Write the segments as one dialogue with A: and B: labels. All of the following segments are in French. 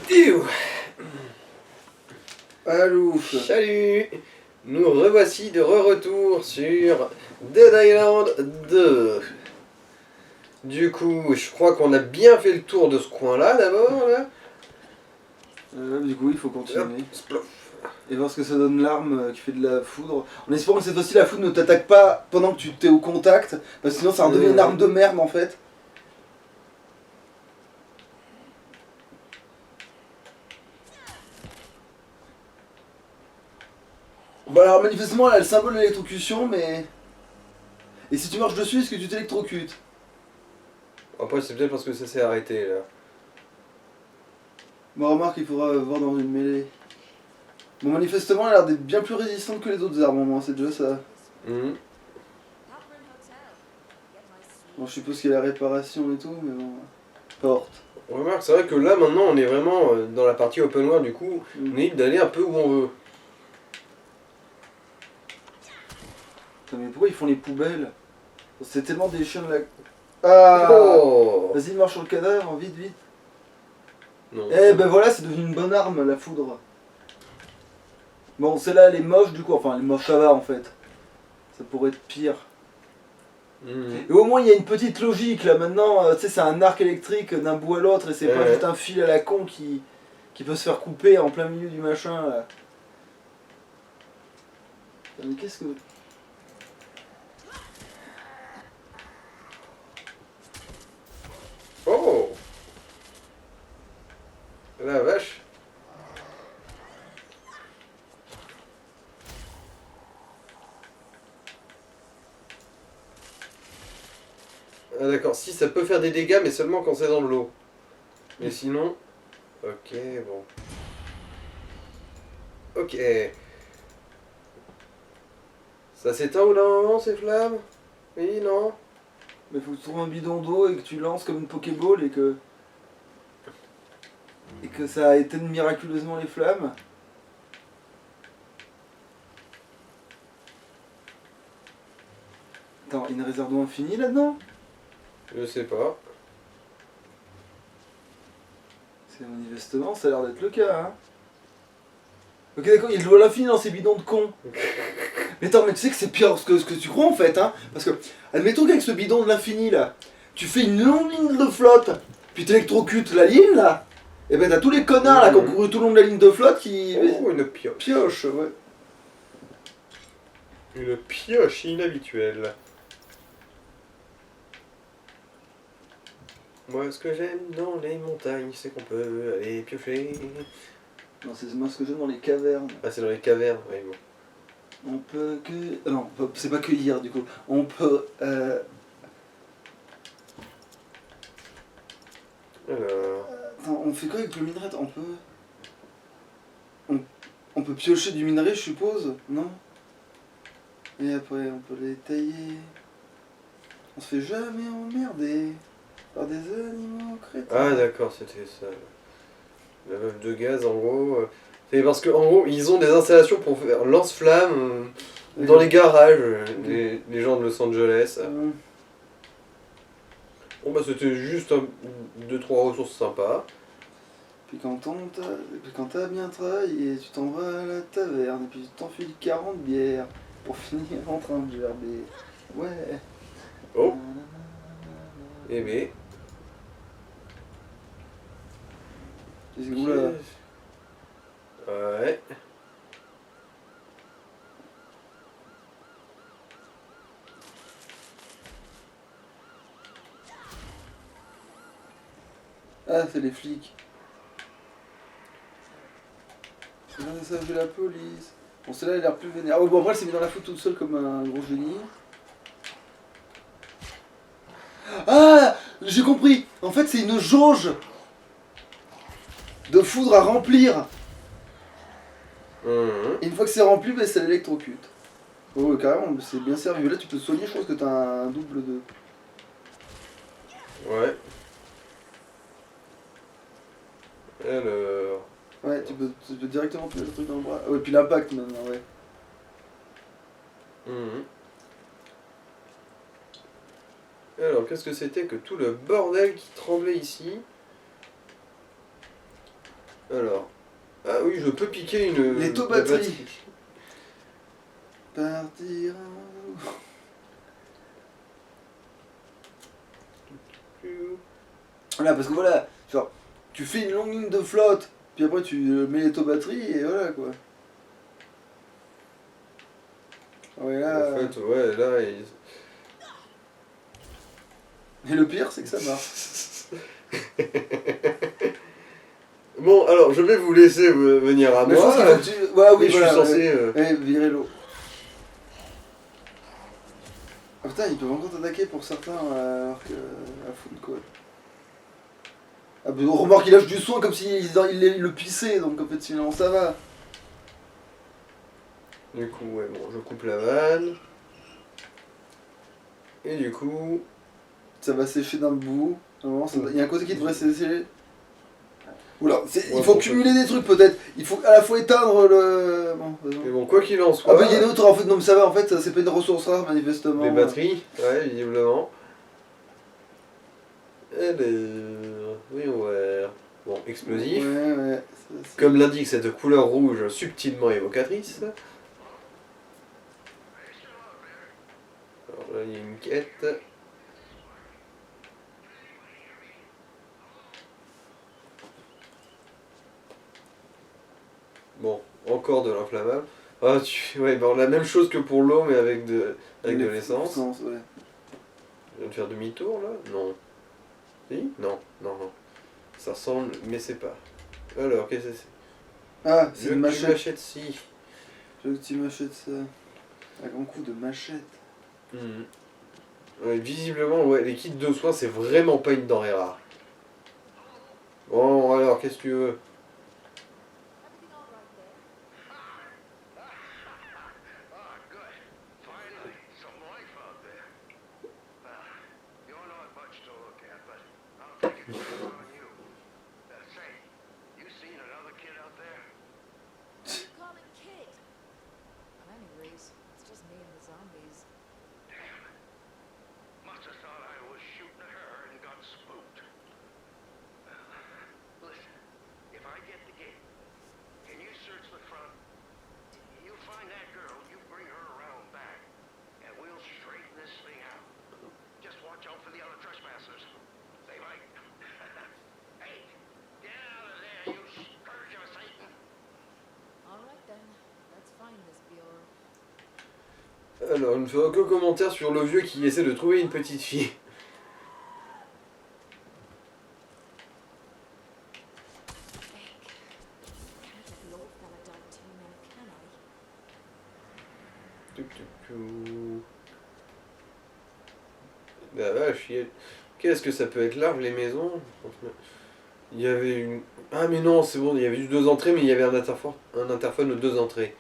A: Tiou.
B: Allô.
A: Salut. Nous revoici de re-retour sur Dead Island 2. Du coup, je crois qu'on a bien fait le tour de ce coin-là d'abord. Là.
B: Du coup, il faut continuer.
A: Hop, splof.
B: Et voir ce que ça donne l'arme qui fait de la foudre. En espérant que cette fois-ci la foudre ne t'attaque pas pendant que tu t'es au contact. Parce que sinon ça redevient une arme de merde en fait. Bah alors manifestement elle a le symbole de l'électrocution mais... Et si tu marches dessus, est-ce que tu t'électrocutes?
A: Après, c'est peut-être parce que ça s'est arrêté là.
B: Bah remarque, il faudra voir dans une mêlée. Bon manifestement elle a l'air d'être bien plus résistante que les autres armes au moins, c'est déjà ça. Bon je suppose qu'il y a la réparation et tout, mais bon... Porte.
A: On remarque, c'est vrai que là maintenant on est vraiment dans la partie open world, du coup on est libre d'aller un peu où on veut.
B: Putain, mais pourquoi ils font les poubelles? C'est tellement des chiens de la... Ah
A: Oh.
B: Vas-y marche sur le cadavre, vite vite.
A: Non.
B: Eh ben voilà, c'est devenu une bonne arme la foudre. Bon celle-là elle est moche du coup, enfin elle est moche ça va en fait. Ça pourrait être pire. Et au moins il y a une petite logique là maintenant, tu sais c'est un arc électrique d'un bout à l'autre et c'est pas juste un fil à la con qui peut se faire couper en plein milieu du machin là. Mais qu'est-ce que...
A: Oh. La vache. Ah d'accord, si ça peut faire des dégâts mais seulement quand c'est dans l'eau. Mais sinon... Ok, bon. Ok. Ça s'éteint au bout d'un moment ces flammes? Oui, non?
B: Mais faut que tu trouves un bidon d'eau et que tu lances comme une Pokéball et que... ça éteigne miraculeusement les flammes. Attends, il y a une réserve d'eau infinie là-dedans?
A: Je sais pas.
B: C'est manifestement, ça a l'air d'être le cas, hein. Ok d'accord, il y a de l'eau à l'infini dans ces bidons de con. Mais attends, mais tu sais que c'est pire que ce que tu crois en fait, hein. Parce que, admettons qu'avec ce bidon de l'infini là, tu fais une longue ligne de flotte, puis t'électrocutes la ligne là, et ben t'as tous les connards là qui ont couru tout le long de la ligne de flotte qui...
A: Oh, une pioche.
B: Pioche, ouais.
A: Une pioche inhabituelle. Moi, ce que j'aime dans les montagnes, c'est qu'on peut aller piocher.
B: Non, c'est moi ce que j'aime dans les cavernes.
A: Ah, c'est dans les cavernes, oui, bon.
B: On peut que... Non, c'est pas cueillir du coup. On peut...
A: Alors...
B: Attends, on fait quoi avec le minerai? On peut... On peut piocher du minerai, je suppose? Non? Et après, on peut les tailler. On se fait jamais emmerder par des animaux crétins.
A: Ah, d'accord, c'était ça. La meuf de gaz, en gros... C'est parce qu'en gros, ils ont des installations pour faire lance-flammes dans les garages, les gens de Los Angeles. Bon bah c'était juste 2-3 ressources sympas.
B: Puis quand t'as bien travaillé, tu t'en vas à la taverne et puis tu t'enfiles 40 bières pour finir en train de gerber. Ouais.
A: Oh. Eh ben.
B: C'est où là?
A: Ouais.
B: Ah, c'est les flics. Regardez ça, j'ai la police. Bon, celle-là, elle a l'air plus vénère. Ah, bon, après, elle s'est mis dans la faute toute seule comme un gros génie. Ah, j'ai compris. En fait, c'est une jauge de foudre à remplir. Et une fois que c'est rempli, bah, ça l'électrocute. Oh, carrément, c'est bien servi. Là, tu peux te soigner, je pense que t'as un double de...
A: Ouais. Alors...
B: Ouais, tu peux directement te mettre le truc dans le bras. Ouais, puis l'impact maintenant, ouais.
A: Alors, qu'est-ce que c'était que tout le bordel qui tremblait ici? Alors. Ah oui, je peux piquer une...
B: Les taux
A: la
B: batterie. Partir. Voilà, parce que voilà, genre, tu fais une longue ligne de flotte, puis après tu mets les taux batterie et voilà quoi. Ouais, là.
A: En fait, ouais, là...
B: Et le pire, c'est que ça marche.
A: Bon, alors, je vais vous laisser venir à
B: Mais je
A: moi.
B: pense qu'il faut que tu. Ouais, oui,
A: Mais je
B: voilà.
A: suis censé...
B: Ouais, virer l'eau. Ah putain, ils peuvent encore t'attaquer pour certains alors que. À full quoi. Ah, mais remarque, il lâche du soin comme s'il il le pissait, donc en fait, finalement ça va.
A: Du coup, ouais, bon, je coupe la vanne. Et du coup...
B: Ça va sécher d'un bout. Normalement, il y a un côté qui devrait sécher. Oula, il
A: Ouais,
B: faut
A: pour
B: cumuler des trucs peut-être. Il faut à la fois éteindre le. Bon, vas-y.
A: Mais bon, quoi qu'il en
B: Ah
A: soit...
B: bah il y a une autre en fait, non mais ça va en fait, c'est pas une ressource rare manifestement.
A: Les batteries, ouais, visiblement. Oui, ouais. Bon, explosif.
B: Ouais, ouais.
A: Comme l'indique cette couleur rouge subtilement évocatrice. Alors là, il y a une quête. Bon, encore de l'inflammable. Ah, ouais, bon, la même chose que pour l'eau, mais avec de l'essence.
B: Ouais.
A: Je viens de faire demi-tour là? Non. Si? Non, non, non. Ça ressemble, mais c'est pas. Alors, qu'est-ce que c'est?
B: Ah, c'est une
A: Le petit
B: machette.
A: machette-ci.
B: Je veux que tu m'achètes ça. Un grand coup de machette.
A: Mhm. Ouais, visiblement, ouais, les kits de soins, c'est vraiment pas une denrée rare. Bon, alors, qu'est-ce que tu veux? Alors, il ne fera aucun commentaire sur le vieux qui essaie de trouver une petite fille. La vache, qu'est-ce que ça peut être large les maisons? Il y avait une... Ah mais non, c'est bon, il y avait juste deux entrées, mais il y avait un interphone aux deux entrées.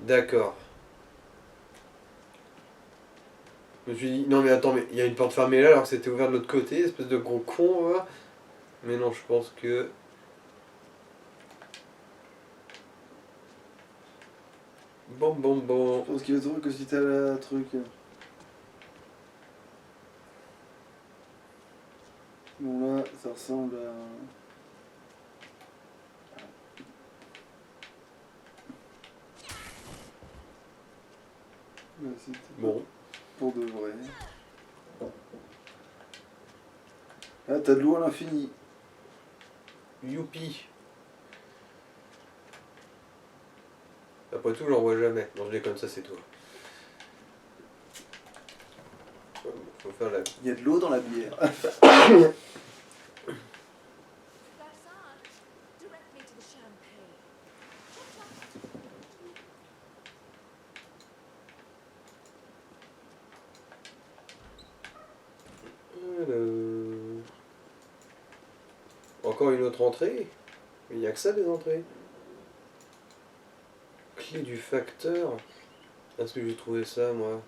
A: D'accord. Je me suis dit, non mais attends, mais il y a une porte fermée là alors que c'était ouvert de l'autre côté, espèce de gros con, va. Mais non, je pense que... Bon, bon, bon.
B: Je pense qu'il va trouver que si t'as la truc. Bon là, ça ressemble à... Ouais,
A: Bon.
B: pour de vrai. Ah, t'as de l'eau à l'infini.
A: Youpi. Après tout, j'en vois jamais. Non, je déconne, ça c'est toi. Faut faire la...
B: Il y a de l'eau dans la bière.
A: Encore une autre entrée? Il n'y a que ça des entrées. Clé du facteur. Est-ce que j'ai trouvé ça moi?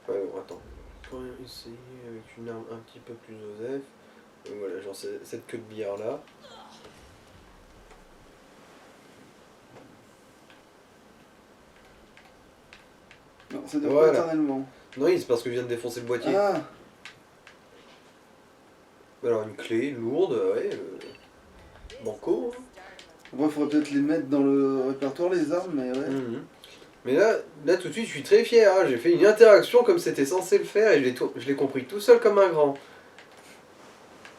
A: Ouais bon attends. Quand même essayer avec une arme un petit peu plus osef. Donc voilà, genre cette queue de billard là.
B: Non, ça dure
A: Voilà.
B: pas éternellement.
A: Non, oui, c'est parce que je viens de défoncer le boîtier.
B: Ah,
A: Alors une clé lourde, ouais, banco. Hein.
B: bon, il faudrait peut-être les mettre dans le répertoire, les armes, mais ouais.
A: Mhm. Mais là tout de suite, je suis très fier. Hein. J'ai fait une interaction comme c'était censé le faire et je l'ai compris tout seul comme un grand.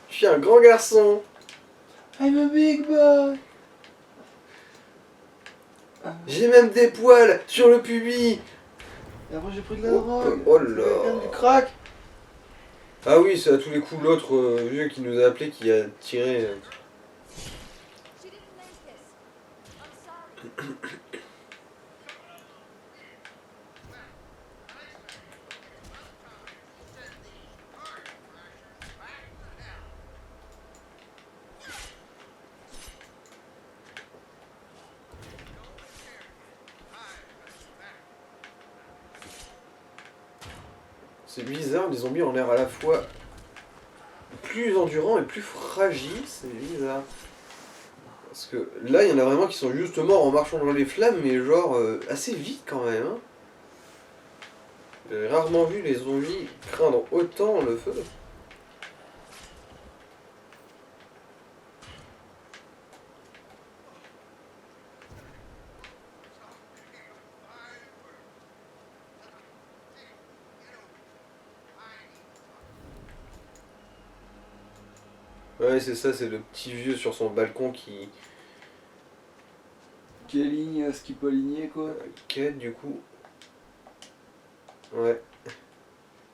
A: Je suis un grand garçon.
B: I'm a big boy.
A: J'ai même des poils sur le pubis.
B: Et après j'ai pris de la
A: Oh,
B: drogue.
A: oh
B: Tu veux
A: là.
B: bien du crack.
A: Ah oui, c'est à tous les coups l'autre vieux qui nous a appelé qui a tiré.
C: She didn't make this. I'm sorry.
A: C'est bizarre, les zombies ont l'air à la fois plus endurants et plus fragiles, c'est bizarre. Parce que là, il y en a vraiment qui sont juste morts en marchant dans les flammes, mais genre assez vite quand même. Hein. J'ai rarement vu les zombies craindre autant le feu. Ouais, c'est ça, c'est le petit vieux sur son balcon qui
B: Aligne ce qu'il peut aligner, quoi.
A: quête du coup. Ouais.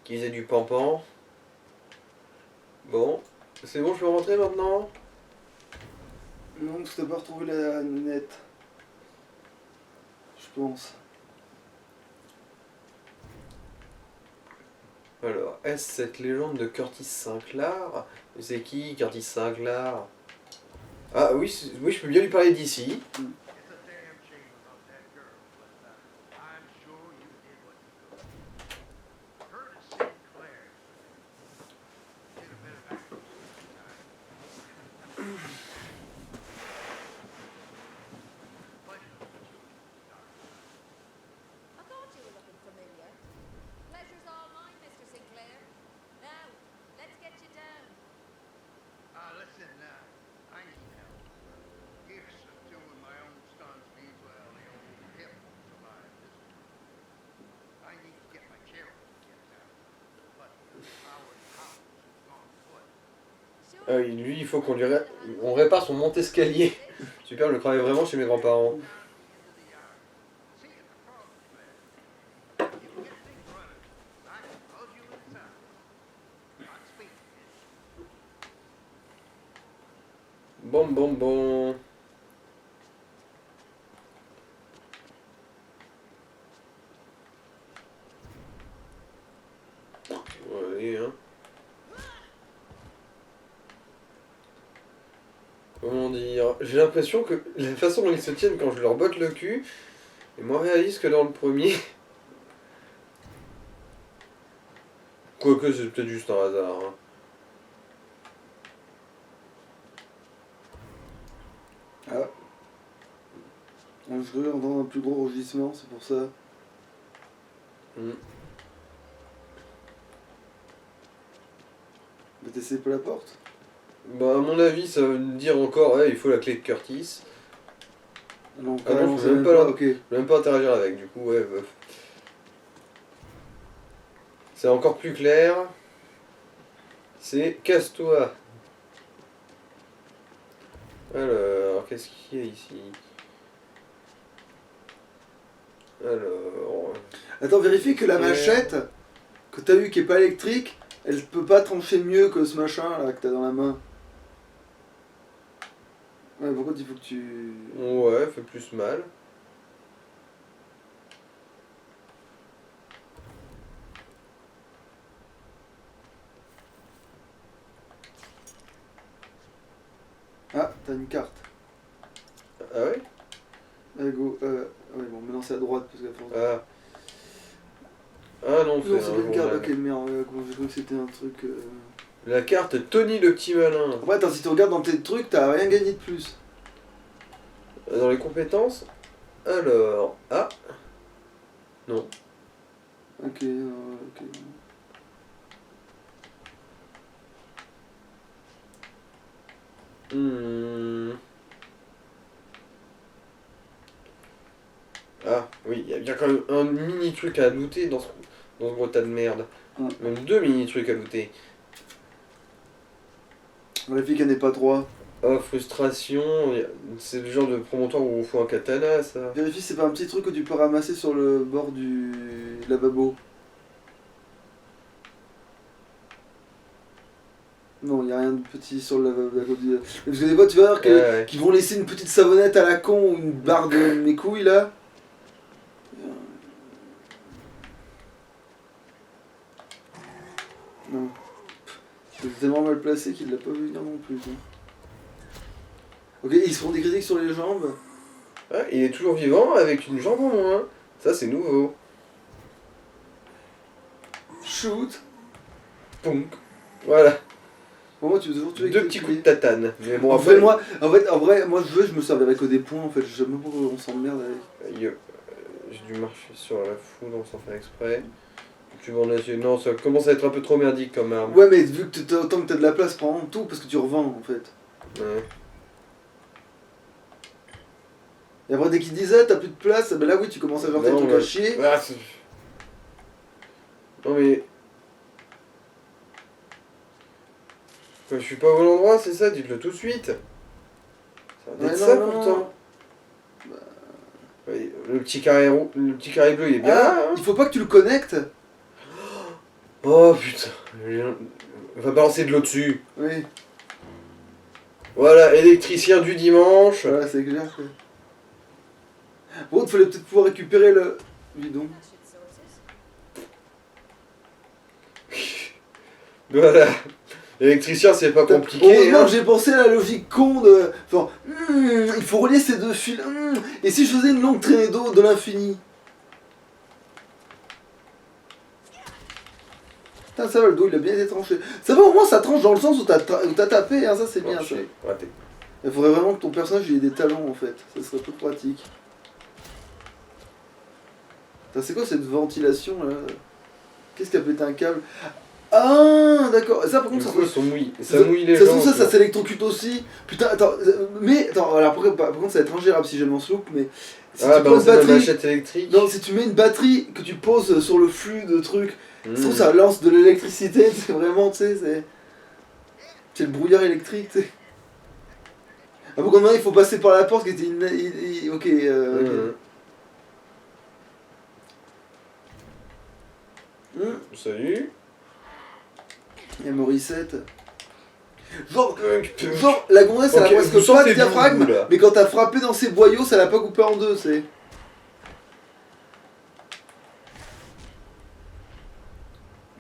A: Qui faisait du pampan. Bon, c'est bon, je peux rentrer maintenant?
B: Non, parce que t'as pas retrouvé la nette. Je pense.
A: Alors, est-ce cette légende de Curtis Sinclair? C'est qui Curtis Sinclair? Ah oui, oui, je peux bien lui parler d'ici.
D: It's a damn shame about that girl, but I'm sure you did what you could. Curtis Sinclair. Did a bit of acting sometime. Pleasure to meet you, darling.
C: I thought you were looking familiar. Pleasure's all mine, Mr. Sinclair. Now, let's get you down.
D: Listen, I need help. Gifts of two of my own sons need, well, the old hip won't survive this one. I need to get my chariot kicked out. But Howard House is on foot.
C: Sure.
A: Ah oui, lui, il faut qu'on on répare son monte-escalier. Super, je le croyais vraiment chez mes grands-parents.
D: Down into the yard. See if the problem's there. You get things running. I can buzz you in town. Godspeed.
A: Bon, bon, bon. Allez, hein. Comment dire? J'ai l'impression que la façon dont ils se tiennent quand je leur botte le cul est moins réaliste que dans le premier. Quoique c'est peut-être juste un hasard. Hein.
B: Ah. Je voulais entendre un plus gros rugissement, c'est pour ça.
A: Mm.
B: Mais t'essayes pas la porte?
A: Bah à mon avis ça veut dire encore ouais, il faut la clé de Curtis.
B: Non,
A: Ah non, je
B: c'est
A: peux même pas la-
B: ok.
A: Je vais même pas interagir avec du coup ouais bof. C'est encore plus clair. C'est casse-toi. Alors, qu'est-ce qu'il y a ici? Alors.
B: Attends, vérifie que la
A: Ouais.
B: machette que t'as eu qui est pas électrique, elle peut pas trancher mieux que ce machin là que t'as dans la main. Ouais, pourquoi il faut que tu...
A: Ouais, fait plus mal.
B: Ah, t'as une carte.
A: Ah ouais?
B: Allez, go. Ouais, bon, maintenant c'est à droite parce qu'à force...
A: Ah. Ah non,
B: Non,
A: c'est
B: c'est
A: un
B: pas une carte,
A: journal.
B: ok, merde, comment j'ai cru que c'était un truc...
A: La carte Tony le petit malin.
B: Après, attends, si tu regardes dans tes trucs, t'as rien gagné de plus.
A: Dans les compétences. Alors. Ah. Non.
B: Ok. Ok, ok.
A: Hmm. Ah, oui, il y a quand même un mini truc à looter dans ce gros tas de merde. Même 2 mini trucs à looter.
B: Vérifie qu'il n'y en ait pas 3.
A: Oh, frustration, c'est le genre de promontoire où on fout un katana, ça.
B: Vérifie, c'est pas un petit truc que tu peux ramasser sur le bord du lavabo. Non, il n'y a rien de petit sur le lavabo. Parce que des fois, tu vas voir
A: Ouais.
B: qu'ils vont laisser une petite savonnette à la con ou une barre de mes couilles là. Non. C'est tellement mal placé qu'il l'a pas vu venir non plus. Quoi. Ok, ils se font des critiques sur les jambes.
A: Ah, il est toujours vivant avec une jambe en moins. Ça, c'est nouveau.
B: Shoot.
A: Punk. Voilà.
B: Bon, moi, tu veux toujours tuer avec
A: 2
B: tes
A: petits
B: pieds.
A: coups de tatane. Mais bon,
B: En
A: après,
B: fait, en vrai, moi, je me servirais que des points en fait. Je sais même pas pourquoi on s'emmerde avec.
A: J'ai dû marcher sur la foule, on s'en fait exprès. Tu vas en essayer. Non, ça commence à être un peu trop merdique comme arme.
B: Ouais, mais vu que autant que t'as de la place, prends tout parce que tu revends en fait.
A: Ouais.
B: Et après, dès qu'ils disent ah, t'as plus de place, ben là, oui, tu commences à faire tes
A: Non,
B: trucs
A: ouais.
B: à chier.
A: Ah, non mais... Quoi, je suis pas au bon endroit, c'est ça? Dites-le tout de suite. Ça va
B: Ouais,
A: être
B: non,
A: ça
B: non,
A: pourtant. Ouais, le petit carré le petit carré bleu, il est bien
B: Ah,
A: là, hein.
B: il faut pas que tu le connectes.
A: Oh putain. On va balancer de l'eau dessus.
B: Oui,
A: Voilà, électricien du dimanche.
B: voilà, c'est clair. Que... Bon, il fallait peut-être pouvoir récupérer le bidon.
A: Voilà. Électricien, c'est pas compliqué.
B: Heureusement
A: Hein.
B: que j'ai pensé à la logique con de. Genre, il faut relier ces deux fils. Et si je faisais une longue traînée d'eau de l'infini? Putain, ça va, le dos il a bien été tranché. Ça va, au moins ça tranche dans le sens où t'as tapé, hein, ça c'est bien ça.
A: Marché. Raté.
B: Il faudrait vraiment que ton personnage il ait des talons en fait, ça serait plus pratique. Putain, c'est quoi cette ventilation là? Qu'est-ce qui a pété un câble? Ah d'accord, ça par
A: Du
B: contre ça
A: coup,
B: se
A: ça mouille. Ça mouille les
B: ça,
A: gens.
B: ça
A: tu vois.
B: s'électrocute aussi. Putain, attends, mais attends, alors par contre ça va être ingérable si je m'en loupe, mais si
A: Ah,
B: tu
A: bah
B: prends une
A: c'est ma
B: batterie,
A: machette électrique.
B: non, si tu mets une batterie que tu poses sur le flux de trucs,
A: Mmh.
B: je trouve que ça lance de l'électricité, c'est vraiment, tu sais, c'est le brouillard électrique, tu sais. Ah bon, il faut passer par la porte qui était une... Ok,
A: Mmh.
B: ok.
A: Salut.
B: Il y a Morissette. Genre,
A: Punk.
B: genre, la gonzesse, elle
A: Ok,
B: a presque
A: vous
B: pas
A: sentez
B: de diaphragme,
A: d'où, là
B: mais quand t'as frappé dans ses boyaux, ça l'a pas coupé en deux, c'est...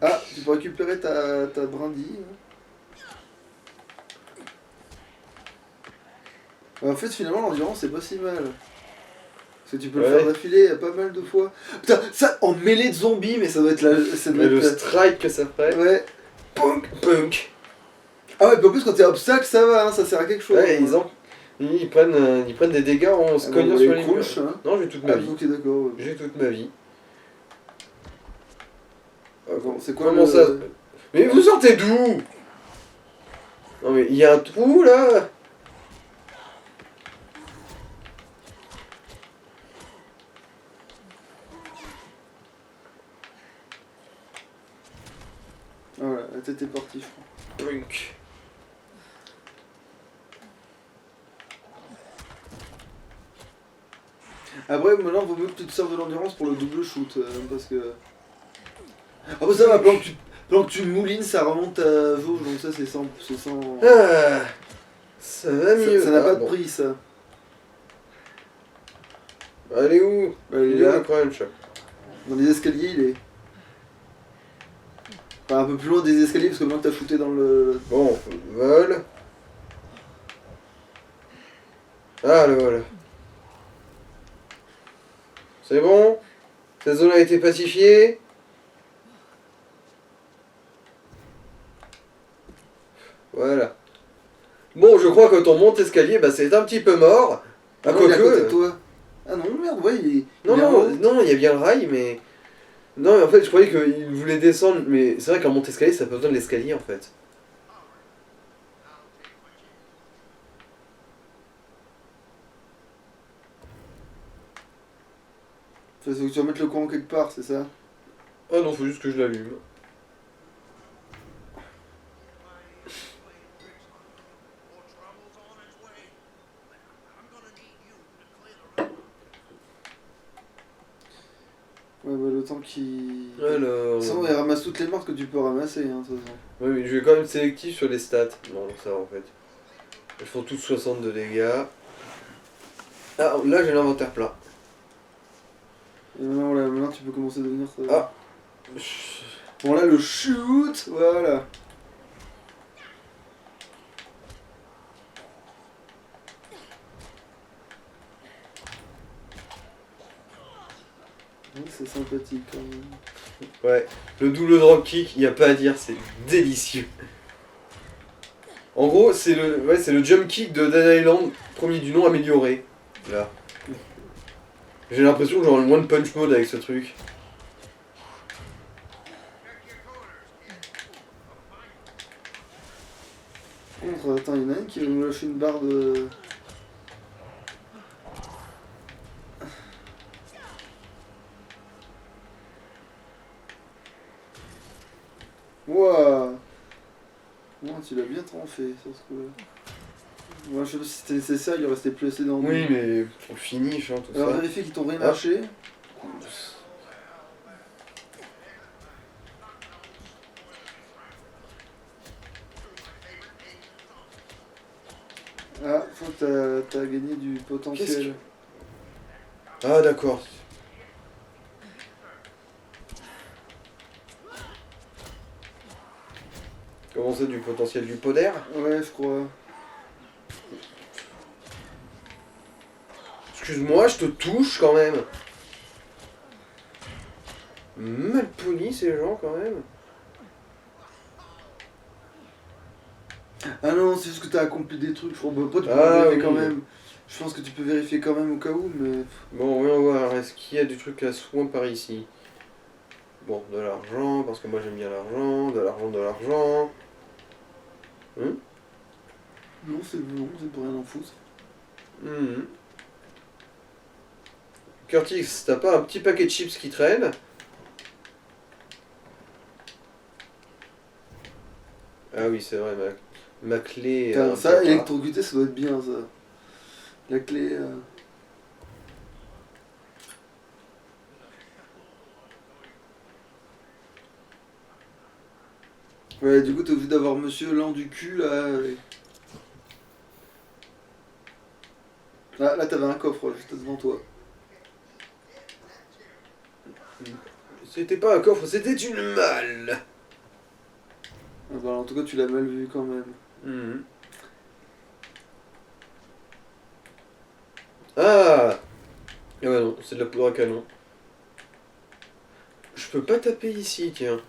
B: Ah, tu peux récupérer ta brindille. En fait, finalement, l'endurance, c'est pas si mal. Parce que tu peux le
A: Ouais.
B: faire d'affilée pas mal de fois. Putain, ça, en mêlée de zombies, mais ça doit être la... Ça doit
A: Mais le
B: être
A: strike que ça ferait.
B: ouais.
A: Punk. Punk.
B: Ah ouais, puis en plus, quand t'es obstacle, ça va, hein, ça sert à quelque chose.
A: Ouais,
B: hein.
A: ils prennent des dégâts en se
B: Ah,
A: cognant
B: bon,
A: sur
B: les
A: les
B: couches,
A: murs.
B: hein.
A: Non, j'ai toute ma
B: Ah,
A: vie.
B: ok, d'accord. Ouais.
A: J'ai toute ma vie.
B: Bon, c'est quoi
A: Comment
B: le...
A: ça? Mais vous sortez d'où? Non mais il y a un trou là.
B: Ah, voilà, la tête est partie, je crois.
A: Punk.
B: Après, maintenant, vaut mieux que tu te serves de l'endurance pour le double shoot, parce que... Ah bah ça va, pendant que tu moulines, ça remonte à jauge, donc ça c'est sans...
A: Ah, ça va mieux.
B: Ça n'a
A: Ah,
B: pas de
A: bon.
B: prix, ça.
A: Allez où?
B: Bah,
A: Il
B: il
A: est
B: est
A: là
B: là.
A: le crunch.
B: Dans les escaliers, il est... Enfin, un peu plus loin des escaliers, parce que maintenant que t'as shooté dans le...
A: Bon, vol. Ah le vol. C'est bon? Cette zone a été pacifiée? Voilà. Bon, je crois que quand on monte l'escalier, bah c'est un petit peu mort. Ah,
B: non, il est à côté de
A: quoique.
B: toi. Ah non, merde, ouais, il est...
A: Non,
B: il est en
A: non,
B: haut.
A: non, il y a bien le rail, mais. Non, mais en fait, je croyais qu'il voulait descendre, mais c'est vrai qu'en monte escalier, ça a pas besoin de l'escalier en fait.
B: Faut que tu remettes le courant quelque part, c'est ça?
A: Ah non, faut juste que je l'allume.
D: More trouble's on its way. I'm gonna need you to clear the road.
B: Ouais, bah le temps qui...
A: Alors.
B: Sinon, il ramasse toutes les marques que tu peux ramasser, hein, de toute façon.
A: Oui, mais je vais quand même sélectif sur les stats. Non, ça va en fait. Ils font tous 60 de dégâts. Ah, là j'ai l'inventaire plat.
B: Et maintenant, voilà, maintenant tu peux commencer à devenir ça.
A: Ah.
B: Bon, là, le shoot, voilà. Ouais, c'est sympathique quand même.
A: Ouais, le double dropkick, il n'y a pas à dire, c'est délicieux. En gros, c'est le jump kick de Dead Island, premier du nom amélioré. Là. J'ai l'impression que j'ai un one punch mode avec ce truc.
D: Check your corners, kid.
B: Par contre, attends, il y en a un qui va nous lâcher une barre de... Wouah! Moi, tu l'as bien tranché sur ce coup-là. Moi, je sais pas si c'était nécessaire, il en restait plus assez dans le...
A: Oui, mais pour le finish, hein, tout
B: Alors,
A: ça.
B: vérifie qu'ils t'ont rien
A: Ah.
B: lâché. Ah, je crois que t'as gagné du potentiel.
A: Ah, d'accord. Comment c'est du potentiel du pot d'air?
B: Ouais, je crois.
A: Excuse-moi, je te touche quand même. Mal poli ces gens quand même.
B: Ah non, c'est juste que t'as accompli des trucs, je crois. Bah, après, tu peux
A: Ah,
B: vérifier quand
A: oui.
B: même. Je pense que tu peux vérifier quand même au cas où, mais...
A: Bon, voyons voir, est-ce qu'il y a du truc à soin par ici? Bon, de l'argent, parce que moi j'aime bien l'argent, de l'argent, de l'argent.
B: Non, c'est pour rien en foutre.
A: Mhm. Curtis, t'as pas un petit paquet de chips qui traîne? Ah oui, c'est vrai, ma clé...
B: Putain, ça,
A: sympa.
B: électrocuté, ça doit être bien, ça. La clé... Ouais, du coup, t'es obligé d'avoir monsieur lent du cul, là. Ah, là, t'avais un coffre, juste devant toi.
A: C'était pas un coffre, c'était une malle.
B: Ah, bah, en tout cas, tu l'as mal vu, quand même.
A: Mhm. Ah! Ah ouais non, c'est de la poudre à canon. Je peux pas taper ici, tiens.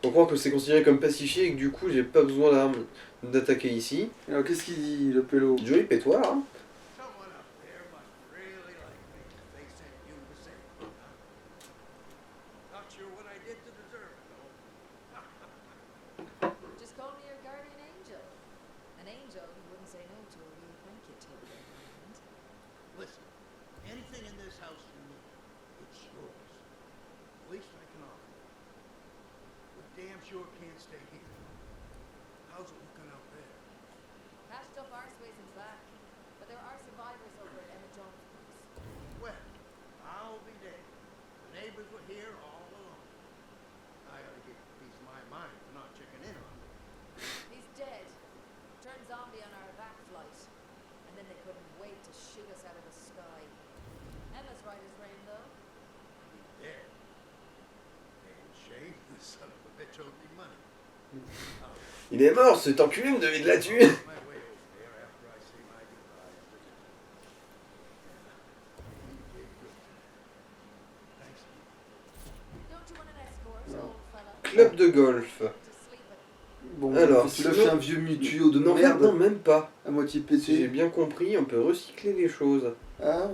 A: On croit que c'est considéré comme pacifié et que du coup j'ai pas besoin d'armes d'attaquer ici.
B: Alors, qu'est-ce qu'il dit, le pélo?
A: Joli pétoir, hein.
D: Someone up there must really like me if they sent you the same, huh? Not sure what I did to deserve it, though.
C: Just call me your guardian angel. An angel who wouldn't say no to a real thank you tip.
D: Listen, anything in this house you need, it's yours. Least I can offer. We damn sure can't stay here. How's it looking out there?
C: Patched up arseways and back. But there are survivors over at Emma Jones' place.
D: Well, I'll be damned. The neighbors were here all along. I ought to get a piece of my mind for not checking in on them.
C: He's dead. Turned zombie on our back flight. And then they couldn't wait to shoot us out of the sky. Emma's right as rain, though.
D: He's dead. And Shane, the son of a bitch, owed me money.
A: Il est mort, cet enculé me devait de la thune.
D: My way over there after I say my goodbyes to the... Yeah, he did good. Thanks.
C: Don't you want an escort,
B: No.
C: old fella?
A: Club de golf.
C: To sleep at.
B: Bon,
A: Alors,
B: celui-là,
A: sinon-
B: je un vieux tuyau de
A: Non,
B: merde,
A: non, même pas.
B: à moitié
A: Si j'ai
B: pété.
A: bien compris, on peut recycler les choses.
B: Ah.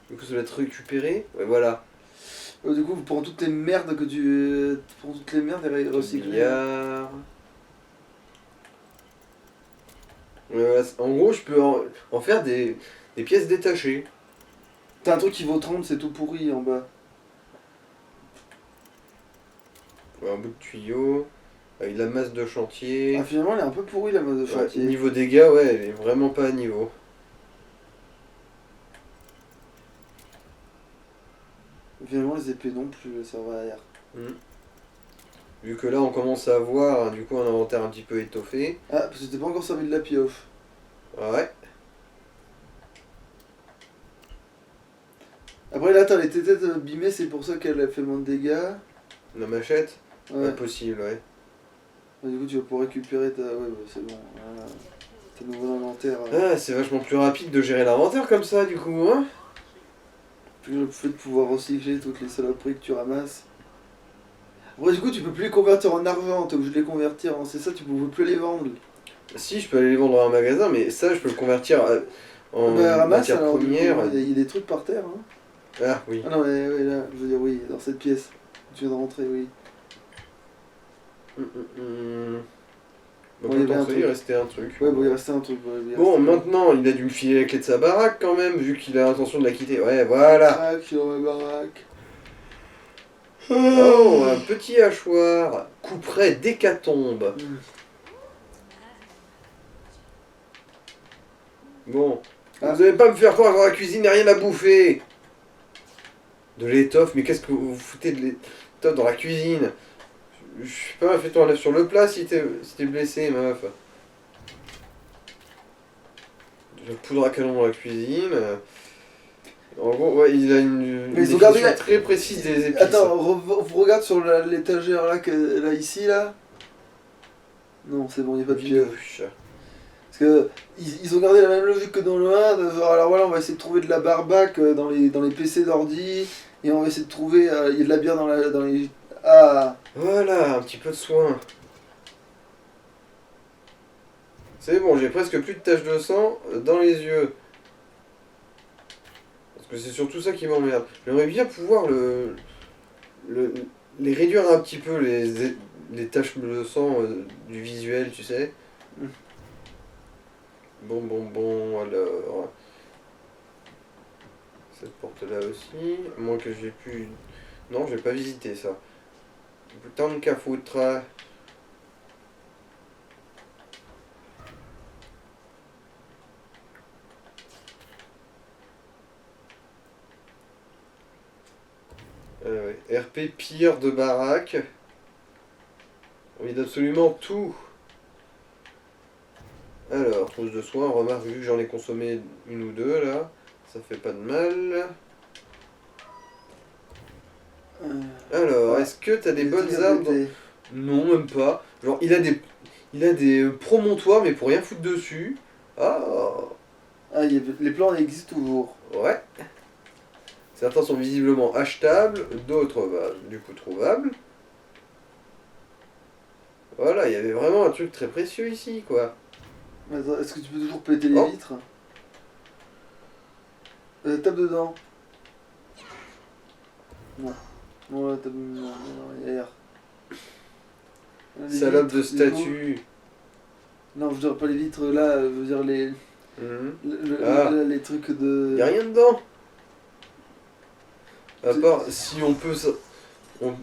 A: Du coup, ça va être récupéré. Ouais, voilà.
B: Du coup, pour toutes les merdes que tu... Pour toutes les merdes et recycler.
A: Billard. Voilà, en gros, je peux en faire des pièces détachées.
B: T'as un truc qui vaut 30, c'est tout pourri en bas.
A: Un bout de tuyau, avec de la masse de chantier.
B: Ah, finalement, elle est un peu pourrie la mode de
A: Ouais,
B: chantier.
A: niveau dégâts, ouais, elle est vraiment pas à niveau.
B: Finalement, les épées non plus, ça va à rien.
A: Vu que là, on commence à avoir, hein, du coup, un inventaire un petit peu étoffé.
B: Ah, parce que t'es pas encore servi de la pioche.
A: Ouais.
B: Après, là, t'as les tétées abîmées, c'est pour ça qu'elle a fait moins de dégâts.
A: La machette.
B: Ouais.
A: Impossible, ouais.
B: Du coup, tu vas pouvoir récupérer ta. Ouais, bah, c'est bon. Voilà. T'as nouveau inventaire. Hein.
A: Ah, c'est vachement plus rapide de gérer l'inventaire comme ça, du coup, hein.
B: Puis le fait de pouvoir recycler toutes les saloperies que tu ramasses. Après, du coup, tu peux plus les convertir en argent, t'es obligé de les convertir en. C'est ça, tu peux plus les vendre.
A: Si, je peux aller les vendre dans un magasin, mais ça, je peux le convertir en
B: Bah, ramasse
A: matière
B: alors, du coup,
A: première.
B: il y a des trucs par terre. Hein.
A: Ah, oui.
B: Ah non, mais ouais, là, je veux dire, oui, dans cette pièce. Tu viens de rentrer, oui.
A: Bon,
B: Bon, il y avait un
A: il
B: truc.
A: restait un truc.
B: Ouais, bon, il restait un truc. Ouais, il
A: Bon,
B: restait-
A: maintenant, il a dû me filer la clé de sa baraque quand même, vu qu'il a l'intention de la quitter. Ouais, voilà.
B: Crac dans ma baraque.
A: Oh, un petit hachoir. Couperet d'hécatombe. Bon.
B: Ah.
A: Vous allez pas me faire croire que dans la cuisine, il n'y a rien à bouffer. De l'étoffe, mais qu'est-ce que vous foutez de l'étoffe dans la cuisine? Je sais pas, fais-toi un œuf sur le plat si t'es blessé, meuf. De la poudre à canon dans la cuisine. En gros, ouais, il a une
B: Mais ils ont gardé
A: définition
B: la-
A: très précise des épices.
B: Attends, regarde sur l'étagère là, là, ici, là. Non, c'est bon, il n'y a pas de piège.
A: Bidouche.
B: Parce que ils ont gardé la même logique que dans le 1, de genre, alors voilà, on va essayer de trouver de la barbac dans les PC d'ordi, et on va essayer de trouver, il y a de la bière dans les... Ah.
A: Voilà, un petit peu de soin. C'est bon, j'ai presque plus de taches de sang dans les yeux. Parce que c'est surtout ça qui m'emmerde. J'aimerais bien pouvoir les réduire un petit peu, les taches de sang du visuel, tu sais.
B: Mm.
A: Bon, alors... Cette porte-là aussi, à moins que j'ai pu... Non, je vais pas visiter ça. Tant qu'à foutre. Ouais. RP pire de baraque. On vide absolument tout. Alors, trousse de soins, remarque, vu que j'en ai consommé une ou deux là, ça fait pas de mal. Alors, est-ce que t'as des bonnes armes dans... Non, même pas. Genre, il a des promontoires, mais pour rien foutre dessus. Ah,
B: Ah, les plans existent toujours.
A: ouais. Certains sont visiblement achetables, d'autres, bah, du coup, trouvables. Voilà, il y avait vraiment un truc très précieux ici, quoi.
B: Attends, est-ce que tu peux toujours péter les
A: Oh.
B: vitres? Tape dedans. Non. Non, tape... Non, il y a les
A: Salope
B: vitres,
A: de
B: les
A: statue.
B: Non, je dirais pas les vitres là, je veux dire les,
A: Mhm.
B: le- les trucs de...
A: Y a rien dedans. À
B: C'est-
A: part si on peut... on-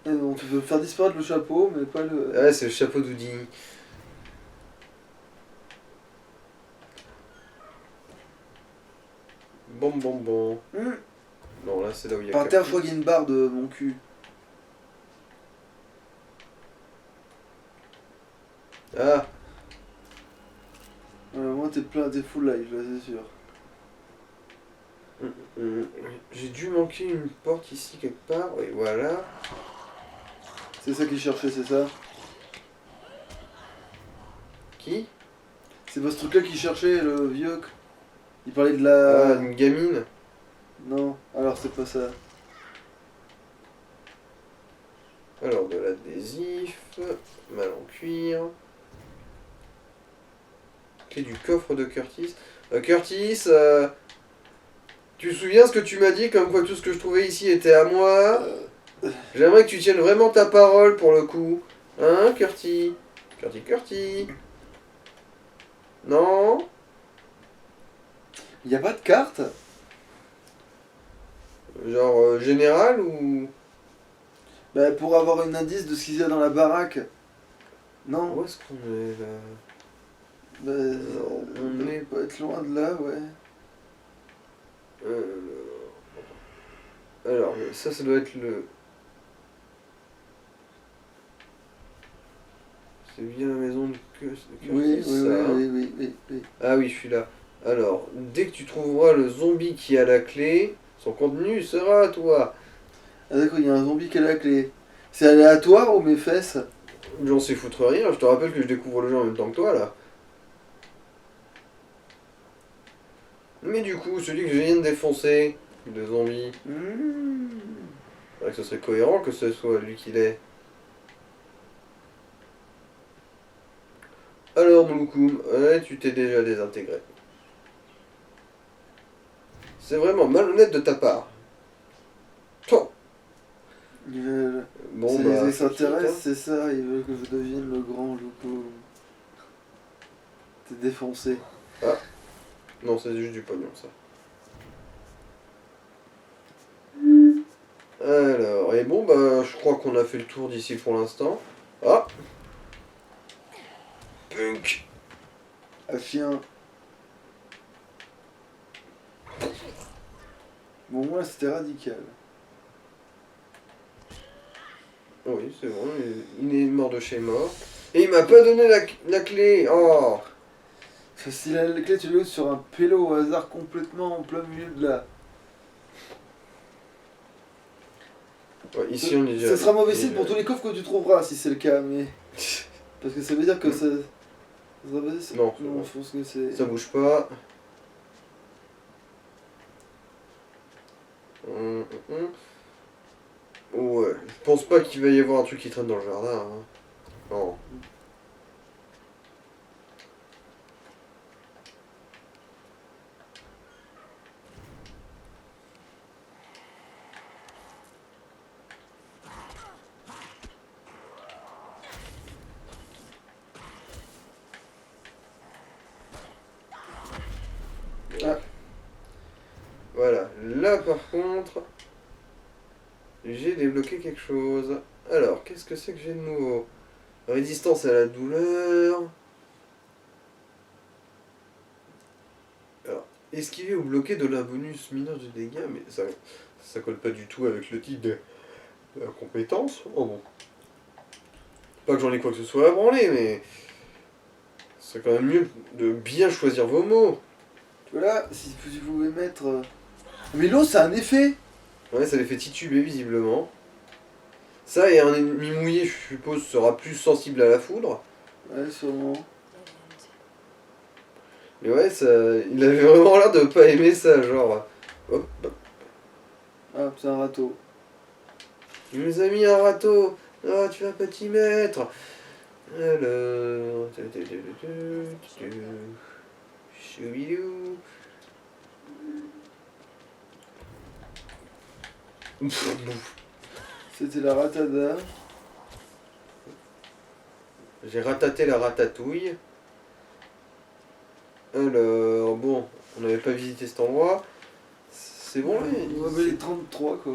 B: Ah non, tu peux faire disparaître le chapeau, mais pas le...
A: Ouais, c'est le chapeau d'Houdini. Bon.
B: Hmm.
A: Non, là, c'est là où il y a...
B: Par terre, je crois qu'il y a une barre de mon cul.
A: Ah,
B: Moi, t'es full life, là, c'est sûr.
A: j'ai dû manquer une porte ici quelque part. Et voilà.
B: C'est ça qu'il cherchait, c'est ça?
A: Qui?
B: C'est pas ce truc-là qu'il cherchait, le vieux. Il parlait de
A: Ah,
B: la...
A: une gamine.
B: Non, alors c'est pas ça.
A: Alors, de l'adhésif. Mal en cuir. Clé du coffre de Curtis. Curtis, Tu te souviens ce que tu m'as dit, comme quoi tout ce que je trouvais ici était à moi? J'aimerais que tu tiennes vraiment ta parole pour le coup. Hein, Curti? Curti? Non?
B: Il n'y a pas de carte?
A: Genre général ou...
B: Bah, pour avoir un indice de ce qu'il y a dans la baraque. Non?
A: Où est-ce qu'on est là?
B: Bah,
A: on
B: on
A: est-
B: peut être loin de là, ouais.
A: Euh, Alors, ça doit être le... C'est bien la maison de Curtis,
B: Oui,
A: ça, hein.
B: oui.
A: Ah oui, je suis là. Alors, dès que tu trouveras le zombie qui a la clé, son contenu sera à toi.
B: Ah d'accord, il y a un zombie qui a la clé. C'est aléatoire ou mes fesses?
A: J'en sais foutre rien, je te rappelle que je découvre le jeu en même temps que toi, là. Mais du coup, celui que je viens de défoncer, le zombie, que ce serait cohérent que ce soit lui qui l'est. Alors, Mouloukoum, ouais, tu t'es déjà désintégré. C'est vraiment malhonnête de ta part. Toi. Bon,
B: C'est
A: bah,
B: les
A: faut
B: extraterrestres,
A: quitte,
B: c'est ça, ils veulent que je devienne le grand loup. T'es défoncé.
A: hein. Non, c'est juste du pognon, ça. Alors, et bon, bah, je crois qu'on a fait le tour d'ici pour l'instant. Ah! Punk!
B: Un chien. Bon, moi, c'était radical.
A: Oui, c'est bon, il est mort de chez mort. Et il m'a pas donné la clé! Oh!
B: Parce que si la clé, tu l'as sur un pélo au hasard complètement en plein milieu de la...
A: Ouais, ici, on est déjà...
B: Ça sera mauvais
A: on est
B: signe pour
A: déjà-
B: tous les coffres que tu trouveras, si c'est le cas, mais... Parce que ça veut dire que ça... Ça sera basé sur...
A: Non, c'est
B: non,
A: bon.
B: je pense que c'est...
A: Ça bouge pas. Ouais, je pense pas qu'il va y avoir un truc qui traîne dans le jardin. Hein. Non.
B: Ah.
A: Voilà, là par contre, j'ai débloqué quelque chose. Alors, qu'est-ce que c'est que j'ai de nouveau? Résistance à la douleur. Alors, esquiver ou bloquer de la bonus mineur de dégâts, mais ça colle pas du tout avec le titre de la compétence. Oh bon. Pas que j'en ai quoi que ce soit à branler, mais c'est quand même mieux de bien choisir vos mots.
B: Tu vois là, si tu pouvais mettre... Mais l'eau, ça a un effet.
A: Ouais, ça les fait tituber visiblement. Ça et un ennemi mouillé, je suppose, sera plus sensible à la foudre.
B: Ouais, sûrement.
A: Mais ouais, ça, il avait vraiment l'air de pas aimer ça, genre. Hop,
B: Ah, c'est un râteau.
A: il nous a mis un râteau. Ah, tu vas pas t'y mettre. Alors. Choubidou.
B: C'était la ratada.
A: J'ai rataté la ratatouille. Alors, bon, on n'avait pas visité cet endroit. C'est bon là
B: On avait les 33 quoi.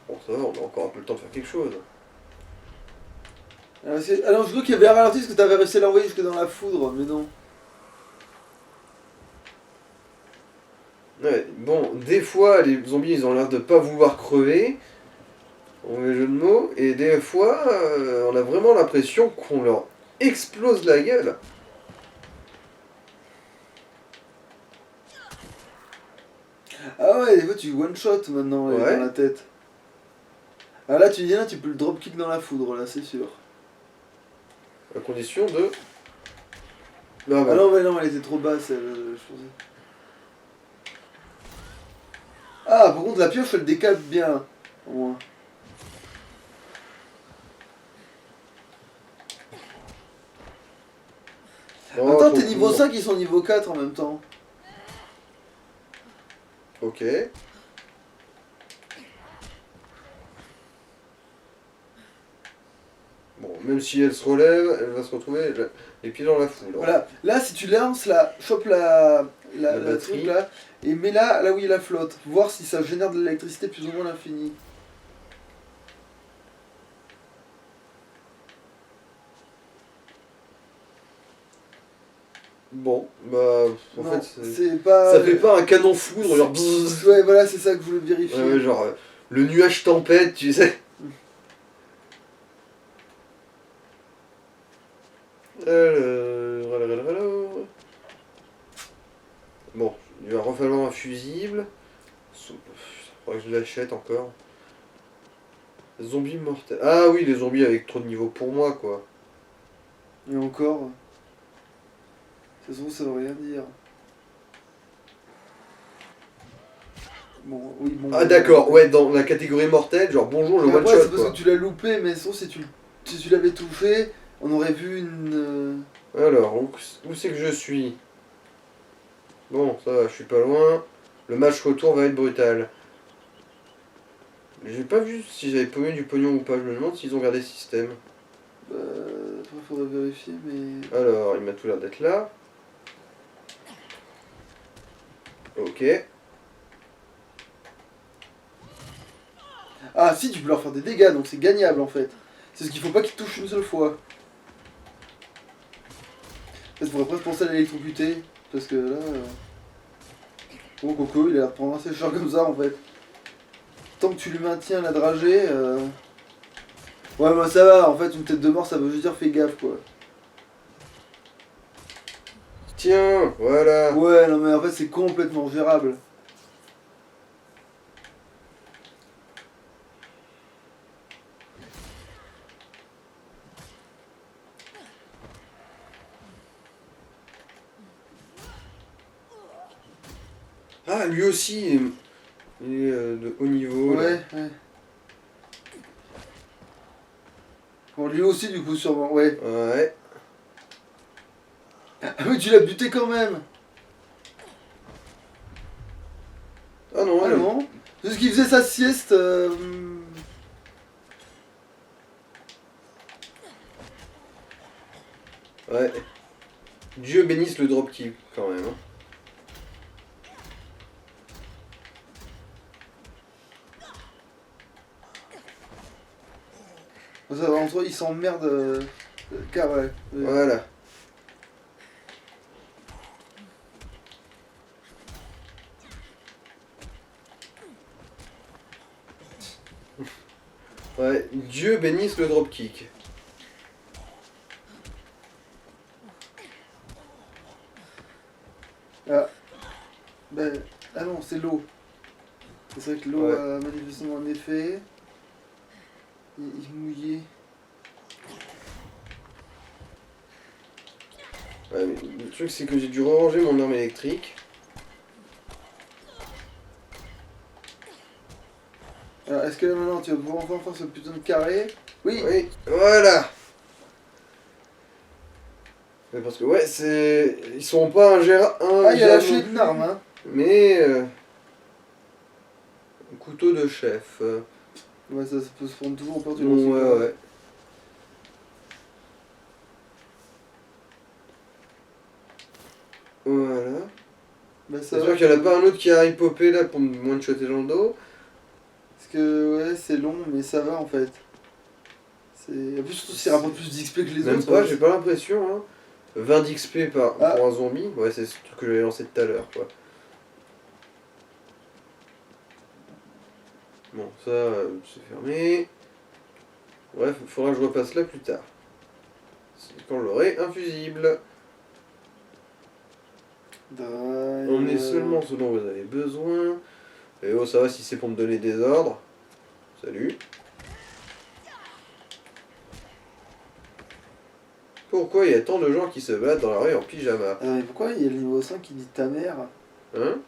A: Bon, ça va, on a encore un peu le temps de faire quelque chose.
B: Alors je crois qu'il y avait un ralenti parce que t'avais réussi à l'envoyer jusque dans la foudre, mais non.
A: Ouais, bon, des fois, les zombies, ils ont l'air de pas vouloir crever, on met jeu de mots, et des fois, on a vraiment l'impression qu'on leur explose la gueule.
B: Ah ouais, des fois tu one shot maintenant
A: Ouais.
B: dans la tête. Ah là tu dis là, tu peux le dropkick dans la foudre là, c'est sûr.
A: À condition de...
B: Ah non, mais non, elle était trop basse, je pensais. Ah, par contre, la pioche, elle décale bien, au moins.
A: Oh,
B: Attends,
A: trop
B: t'es niveau
A: court.
B: 5, ils sont niveau 4 en même temps.
A: Ok. Bon, même si elle se relève, elle va se retrouver les pieds dans la foule.
B: Voilà, là si tu lances là, chope la
A: batterie.
B: truc là, et mets-la là où il y a la flotte, voir si ça génère de l'électricité plus ou moins à l'infini.
A: Bon, bah, en
B: Non,
A: fait,
B: c'est pas...
A: ça fait pas un canon foudre, genre bzzz.
B: Ouais, voilà, c'est ça que je voulais vérifier.
A: Ouais, genre le nuage tempête, tu sais. Alors. Bon, il va refalloir un fusible. Faudrait que je l'achète encore. Zombies mortels. Ah oui, les zombies avec trop de niveau pour moi, quoi.
B: Et encore... De toute façon, ça veut rien dire. Bon, oui, bon...
A: Ah d'accord, ouais, dans la catégorie mortelle, genre bonjour, le
B: Mais
A: one
B: après,
A: shot,
B: c'est parce
A: quoi.
B: que tu l'as loupé, mais sinon, si tu l'avais tout fait, on aurait vu une...
A: Alors, où c'est que je suis? Bon, ça va, je suis pas loin. Le match retour va être brutal. J'ai pas vu si j'avais paumé du pognon ou pas, je me demande s'ils ont gardé le système.
B: Après, faudrait vérifier, mais...
A: Alors, il m'a tout l'air d'être là. Ok.
B: Ah si, tu peux leur faire des dégâts, donc c'est gagnable en fait. C'est ce qu'il faut pas qu'ils touchent une seule fois. Il faudrait presque penser à l'électrocuter, parce que là... Bon, Coco, il a l'air de prendre assez cher comme ça en fait. Tant que tu lui maintiens la dragée... Ouais, bah ça va, en fait, une tête de mort, ça veut juste dire fais gaffe quoi.
A: Tiens, voilà.
B: Ouais, non mais en fait, c'est complètement gérable.
A: Ah, lui aussi, il est de haut niveau. Là.
B: Ouais. Bon, lui aussi, du coup, sûrement, ouais.
A: Ouais.
B: Ah oui, tu l'as buté quand même.
A: Ah non,
B: Ah
A: elle-
B: non. Parce qu'il faisait sa sieste...
A: Ouais. Dieu bénisse le dropkick quand même. Hein.
B: Ça va, en soi, il s'emmerde... car ouais.
A: Voilà. Ouais, Dieu bénisse le dropkick.
B: Ah. Ben... Ah non, c'est l'eau. C'est vrai que l'eau
A: Ouais.
B: a manifestement un effet. Il est mouillé.
A: Ouais, mais le truc c'est que j'ai dû ranger mon arme électrique.
B: Alors, est-ce que là maintenant tu vas pouvoir enfin faire ce putain de carré? Oui.
A: Oui, voilà. Mais parce que ouais, c'est... Ils sont pas ingérables.
B: Ah, il a lâché une arme, hein.
A: Mais... couteau de chef.
B: Ouais, ça peut se prendre toujours au peur du
A: Bon, ouais. Voilà.
B: Bah, ça
A: J'espère
B: va.
A: qu'il n'y en a pas un autre qui arrive popper là pour me one-shotter dans le dos.
B: Parce que, ouais, c'est long, mais ça va en fait. En plus, surtout s'il rapporte plus d'XP que les
A: Même
B: autres.
A: pas, j'ai pas l'impression. Hein. 20 d'XP pour un zombie. Ouais, c'est ce truc que j'avais lancé tout à l'heure, quoi. Bon, ça, c'est fermé. Bref, il faudra que je repasse là plus tard. C'est quand j'aurai un fusible. Emmenez seulement ce dont vous avez besoin. Et oh, ça va si c'est pour me donner des ordres. Salut. Pourquoi il y a tant de gens qui se battent dans la rue en pyjama?
B: Mais pourquoi il y a le niveau 5 qui dit ta mère?
A: Hein?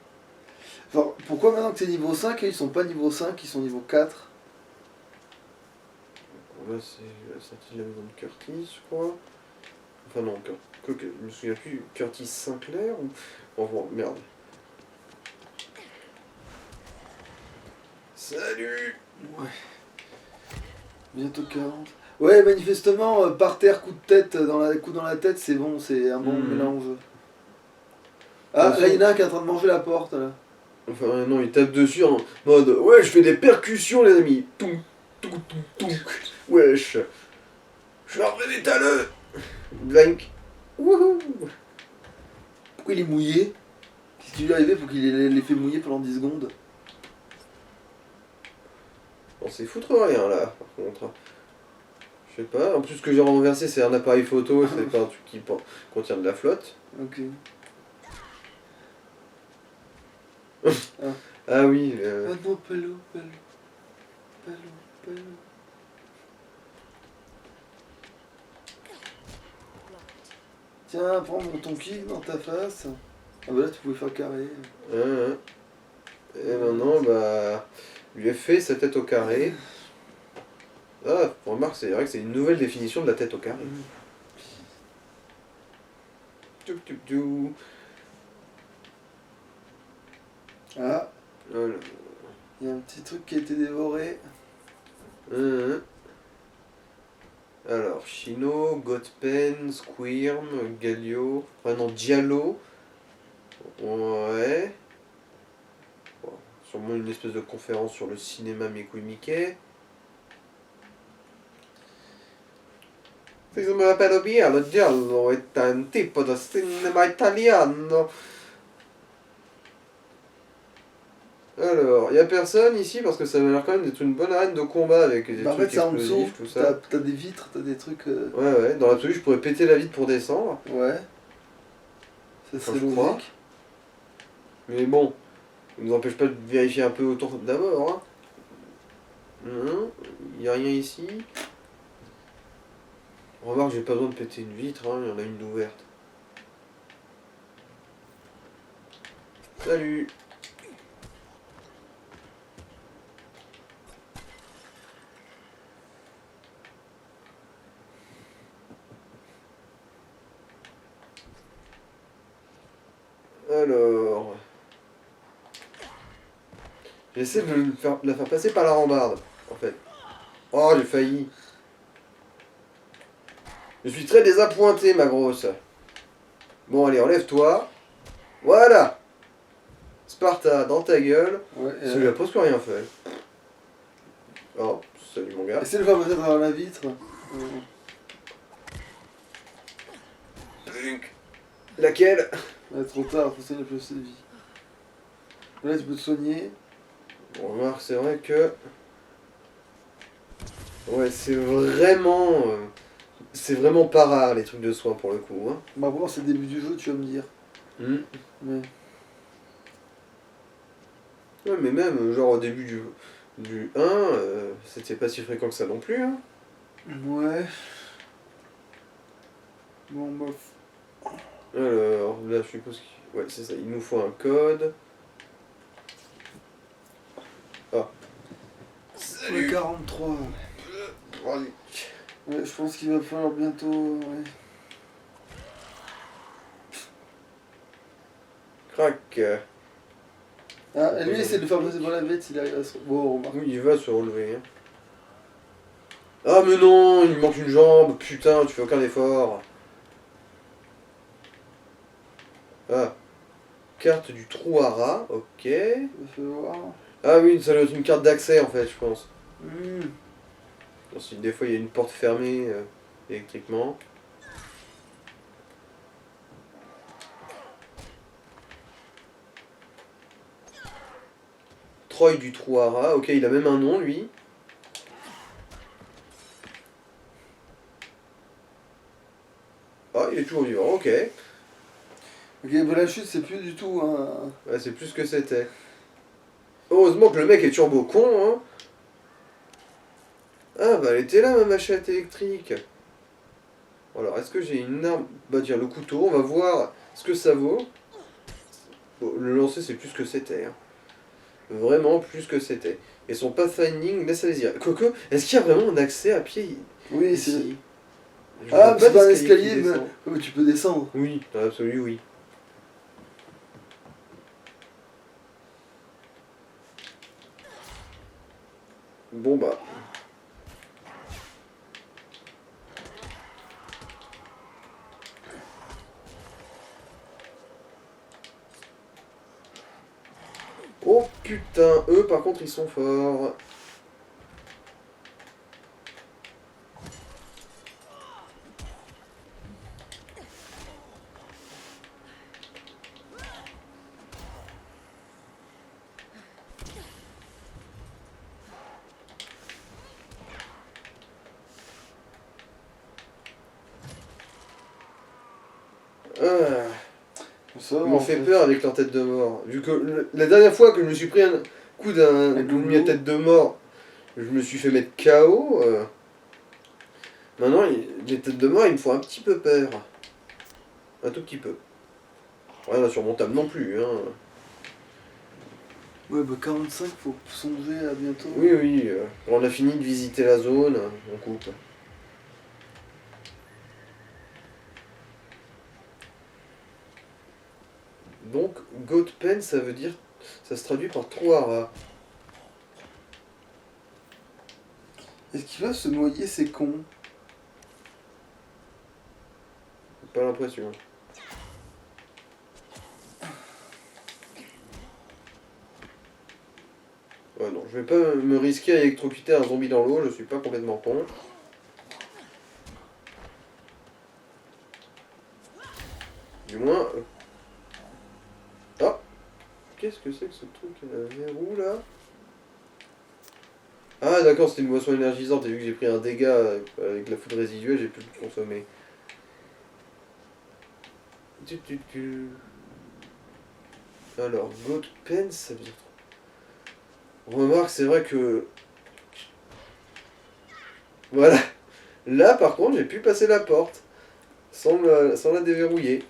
B: Enfin, pourquoi maintenant que c'est niveau 5, ils sont pas niveau 5, ils sont niveau 4?
A: Là, c'est la sortie de la maison de Curtis, je crois. Enfin, non, je me souviens plus. Curtis Sinclair ou. Oh, bon, merde. Salut!
B: Ouais. Bientôt 40. Ouais, manifestement, par terre, coup dans la tête, c'est bon, c'est un bon mélange. Ah,
A: toute
B: là, il y
A: façon-
B: en a un qui est en train de manger la porte, là.
A: Enfin, non, il tape dessus en mode ouais, je fais des percussions, les amis. Toum, toum, toum, toum. Wesh. Je suis un vrai métalleux. Blank. Wouhou.
B: Pourquoi il est mouillé? Qu'est-ce qui lui est arrivé pour qu'il ait l'effet mouillé pendant 10 secondes?
A: On s'est foutre rien là, par contre. Je sais pas. En plus, ce que j'ai renversé, c'est un appareil photo, c'est pas un truc qui contient de la flotte.
B: Ok.
A: Ah oui.
B: Ah non, pas l'eau, pas l'eau. Pas l'eau, pas l'eau. Tiens, prends ton kick dans ta face. Ah bah là, tu pouvais faire carré.
A: Hein. Et maintenant, bah, lui a fait sa tête au carré. Ah, remarque, c'est vrai que c'est une nouvelle définition de la tête au carré. Tchou, tchou, tchou.
B: Ah,
A: Voilà.
B: il y a un petit truc qui a été dévoré.
A: Hein. Alors, Chino, Godpen, Squirm, Galio, enfin non, Diallo. Ouais. Bon, sûrement une espèce de conférence sur le cinéma Mickey Mickey. Si je me rappelle bien, le Giallo est un type de cinéma italiano. Alors, il y a personne ici parce que ça m'a l'air quand même d'être une bonne arène de combat avec des
B: Bah en
A: trucs
B: fait, c'est en dessous.
A: explosifs, tout ça.
B: T'as des vitres, t'as des trucs.
A: Ouais, ouais, dans l'absolu, je pourrais péter la vitre pour descendre.
B: Ouais. Ça
A: Enfin,
B: serait
A: je crois.
B: logique.
A: Mais bon, ça nous empêche pas de vérifier un peu autour d'abord. Hein. Non, il n'y a rien ici. Remarque, j'ai pas besoin de péter une vitre, hein, il y en a une d'ouverte. Salut. Alors... J'essaie de la faire passer par la rambarde, en fait. Oh, j'ai failli. Je suis très désappointé, ma grosse. Bon, allez, enlève-toi. Voilà. Sparta, dans ta gueule.
B: Ouais.
A: Ça lui a presque rien fait. Oh, salut mon gars.
B: Essaye de le faire passer dans la vitre.
A: Plunk. Laquelle?
B: Ouais, trop tard, faut soigner plus de vie. Là, tu peux te soigner.
A: Bon, remarque, c'est vrai que... Ouais, c'est vraiment... c'est vraiment pas rare, les trucs de soins, pour le coup. Hein.
B: Bah bon, c'est le début du jeu, tu vas me dire.
A: Hmm.
B: Mais...
A: Ouais, mais même, genre, au début du 1, c'était pas si fréquent que ça non plus. Hein.
B: Ouais. Bon, bof.
A: Alors, là, je suppose qu'il... Ouais, c'est ça, il nous faut un code. Ah.
B: Ouais, 43. Ouais, je pense qu'il va falloir bientôt... Ouais.
A: Crac.
B: Ah, et lui, essaie de le faire passer dans la vitre s'il arrive à se... Bon, remarque.
A: Oui, il va se relever. Hein. Ah, mais non, il me manque une jambe. Putain, tu fais aucun effort. Ah. Carte du trou à rat, ok.
B: Je vais voir.
A: Ah oui, ça doit être une carte d'accès en fait, je pense.
B: Hmm.
A: Si des fois il y a une porte fermée électriquement. Troy du trou à rat, ok, il a même un nom lui. Ah, il est toujours vivant, ok.
B: Ok, bah la chute, c'est plus du tout un...
A: Ouais, c'est plus ce que c'était. Heureusement que le mec est turbo con, hein. Ah, bah elle était là ma machette électrique. Alors, est-ce que j'ai une arme? Bah tiens, le couteau, on va voir ce que ça vaut. Bon, le lancer, c'est plus que c'était. Hein. Vraiment plus que c'était. Et son pathfinding laisse à désirer. Coco, est-ce qu'il y a vraiment un accès à pied
B: Oui, c'est...
A: ici? Je
B: Ah,
A: vois
B: mais c'est pas un
A: d'escalier
B: escalier,
A: qui
B: mais...
A: descend.
B: mais tu peux descendre.
A: Oui, dans l'absolu, oui. Bon bah. Oh putain, eux par contre ils sont forts. Ah.
B: Ça,
A: Ils m'ont fait peur avec leur tête de mort. Vu que la dernière fois que je me suis pris un coup d'un d'une tête de mort, je me suis fait mettre KO. Maintenant, les têtes de mort, ils me font un petit peu peur. Un tout petit peu. Rien d'insurmontable non plus. Hein.
B: Ouais, bah 45, faut songer à bientôt.
A: Oui, oui. On a fini de visiter la zone, on coupe. Donc, Goatpen, ça veut dire... Ça se traduit par trois rats.
B: Est-ce qu'ils peuvent se noyer, ces cons?
A: Pas l'impression. Ouais, non, je vais pas me risquer à électrocuter un zombie dans l'eau, je suis pas complètement con. Du moins... Ah! Qu'est-ce que c'est que ce truc verrou là? Ah d'accord, c'était une boisson énergisante et vu que j'ai pris un dégât avec la foudre résiduelle, j'ai pu le consommer. Alors, Goatpen, ça veut dire... Remarque, c'est vrai que... Voilà. Là, par contre, j'ai pu passer la porte. Sans la déverrouiller.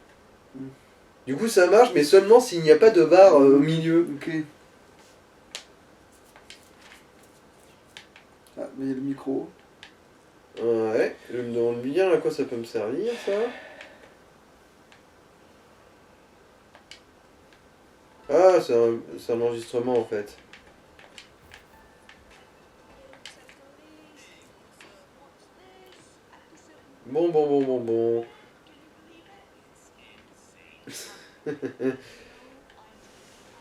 A: Du coup, ça marche, mais seulement s'il n'y a pas de barre au milieu.
B: Ok. Ah, mais il y a le micro.
A: Ouais, je me demande bien à quoi ça peut me servir, ça. Ah, c'est un enregistrement, en fait. Bon.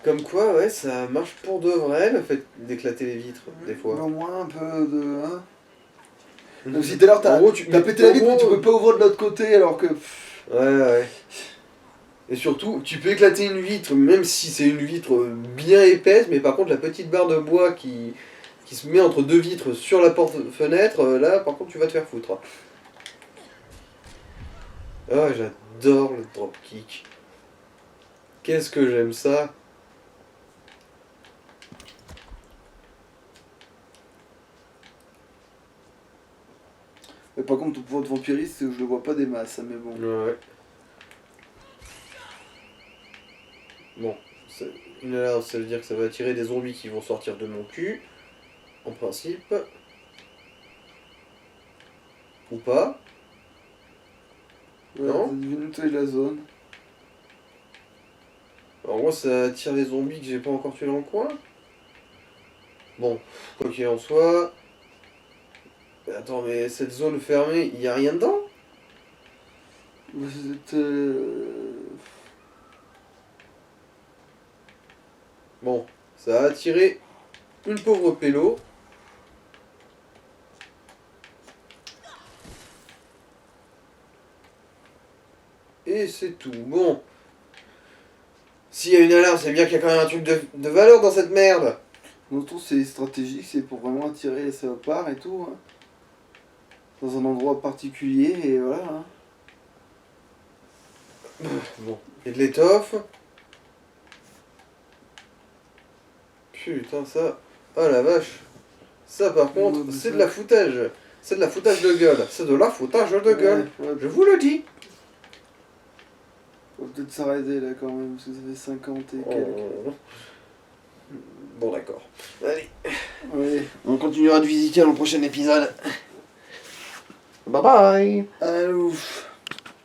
A: Comme quoi, ouais, ça marche pour de vrai, le fait d'éclater les vitres, des fois.
B: Au moins un peu de... Hein. Même si tout à l'heure
A: En gros,
B: t'as pété la vitre, mais tu peux pas ouvrir de l'autre côté alors que...
A: Ouais. Et surtout, tu peux éclater une vitre, même si c'est une vitre bien épaisse, mais par contre, la petite barre de bois qui se met entre deux vitres sur la porte-fenêtre, là, par contre, tu vas te faire foutre. Ah, j'adore le dropkick. Qu'est-ce que j'aime ça.
B: Mais par contre, ton pouvoir de vampiriste, je le vois pas des masses, hein, mais bon.
A: Ouais. Bon, une alarme, ça veut dire que ça va attirer des zombies qui vont sortir de mon cul. En principe. Ou pas.
B: Ouais,
A: Non.
B: t'as dû nettoyer la zone.
A: Alors moi, ça attire les zombies que j'ai pas encore tués dans le coin. Bon, quoi qu'il en soit... Mais attends, mais cette zone fermée, il y a rien dedans?
B: Vous êtes...
A: Bon, ça a attiré une pauvre pélo. Et c'est tout. Bon. S'il y a une alarme, c'est bien qu'il y a quand même un truc de valeur dans cette merde.
B: Non, c'est stratégique, c'est pour vraiment attirer les salopards et tout. Hein. Dans un endroit particulier, et voilà. Hein.
A: Bon. Et de l'étoffe. Putain, ça... Oh la vache. Ça, par contre,
B: Ouais,
A: c'est
B: ça-
A: de la foutage. C'est de la foutage de gueule. C'est de la foutage de gueule.
B: Ouais,
A: Je vous le dis.
B: faut peut-être s'arrêter là quand même, parce que ça fait 50 et quelques.
A: Oh. Bon, d'accord. Allez.
B: Ouais.
A: On continuera de visiter dans le prochain épisode. Bye bye.
B: Allô.